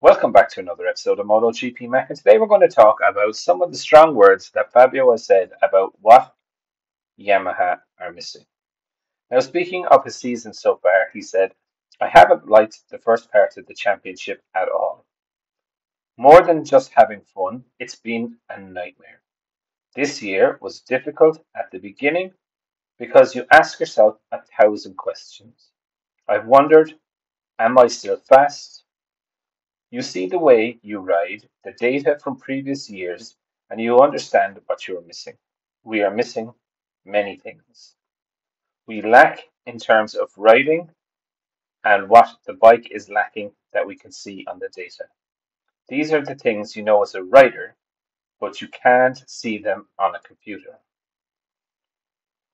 Welcome back to another episode of Motogp Mac, and today we're going to talk about some of the strong words that Fabio has said about what Yamaha are missing. Now, speaking of his season so far, he said, I haven't liked the first part of the championship at all. More than just having fun, it's been a nightmare. This year was difficult at the beginning because you ask yourself 1,000 questions. I've wondered, am I still fast? You see the way you ride, the data from previous years, and you understand what you are missing. We are missing many things. We lack in terms of riding and what the bike is lacking that we can see on the data. These are the things you know as a rider, but you can't see them on a computer.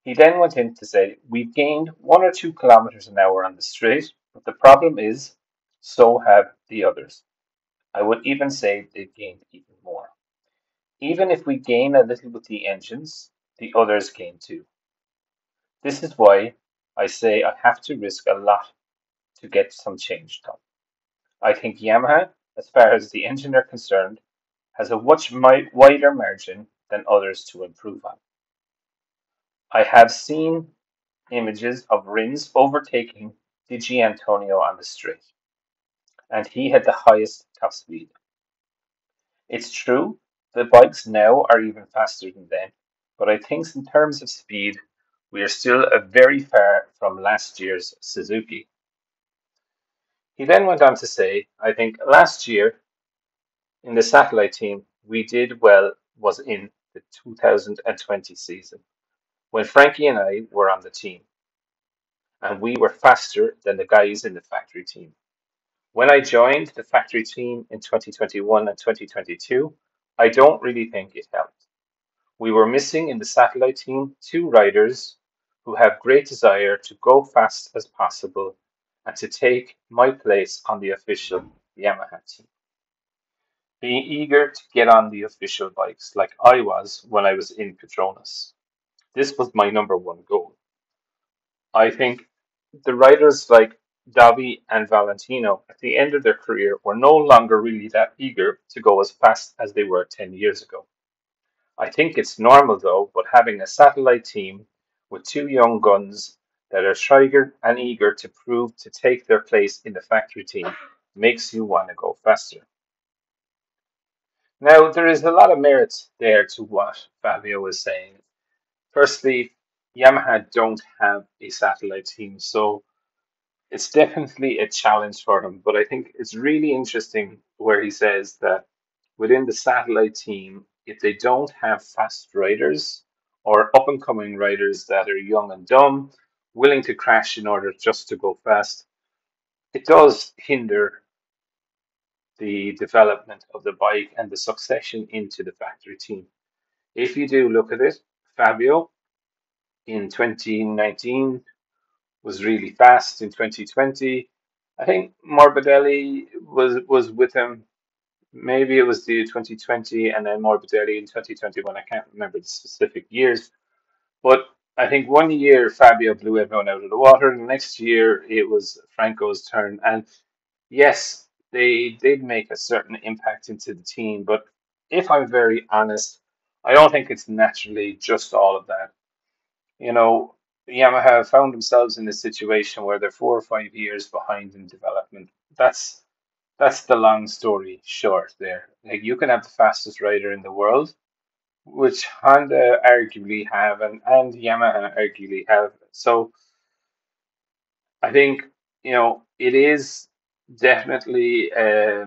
He then went in to say, we've gained 1 or 2 kilometers an hour on the straight, but the problem is, so have the others. I would even say they've gained even more. Even if we gain a little with the engines, the others gain too. This is why I say I have to risk a lot to get some change done. I think Yamaha, as far as the engine are concerned, has a much wider margin than others to improve on. I have seen images of Rins overtaking Di Antonio on the straight, and he had the highest top speed. It's true, the bikes now are even faster than then, but I think in terms of speed, we are still very far from last year's Suzuki. He then went on to say, I think last year in the satellite team, we did well was in the 2020 season when Frankie and I were on the team, and we were faster than the guys in the factory team. When I joined the factory team in 2021 and 2022, I don't really think it helped. We were missing in the satellite team 2 riders who have great desire to go fast as possible and to take my place on the official Yamaha team. Being eager to get on the official bikes like I was when I was in Petronas. This was my number 1 goal. I think the riders like Davi and Valentino at the end of their career were no longer really that eager to go as fast as they were 10 years ago. I think it's normal though, but having a satellite team with 2 young guns that are triggered and eager to prove to take their place in the factory team makes you want to go faster. Now, there is a lot of merit there to what Fabio was saying. Firstly, Yamaha don't have a satellite team, so it's definitely a challenge for them. But I think it's really interesting where he says that within the satellite team, if they don't have fast riders or up and coming riders that are young and dumb, willing to crash in order just to go fast, it does hinder the development of the bike and the succession into the factory team. If you do look at it, Fabio in 2019 was really fast. In 2020, I think Morbidelli was with him. Maybe it was the 2020 and then Morbidelli in 2021. I can't remember the specific years, but I think 1 year Fabio blew everyone out of the water. The next year it was Franco's turn, and yes, they did make a certain impact into the team. But if I'm very honest, I don't think it's naturally just all of that. You know, Yamaha found themselves in a situation where they're 4 or 5 years behind in development. That's the long story short there. Like you can have the fastest rider in the world, which Honda arguably have and Yamaha arguably have. So I think, it is definitely a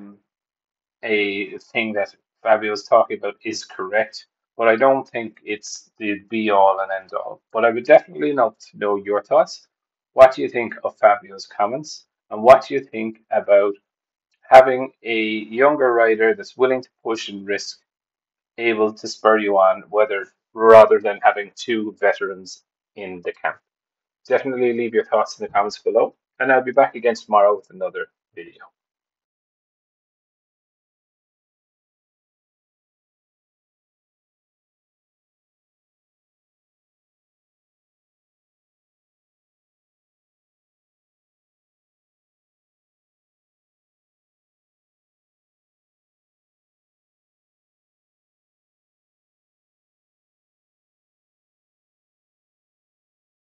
thing that Fabio's talking about is correct, but I don't think it's the be all and end all. But I would definitely love to know your thoughts. What do you think of Fabio's comments? And what do you think about having a younger rider that's willing to push and risk, able to spur you on, whether rather than having 2 veterans in the camp? Definitely leave your thoughts in the comments below, and I'll be back again tomorrow with another video.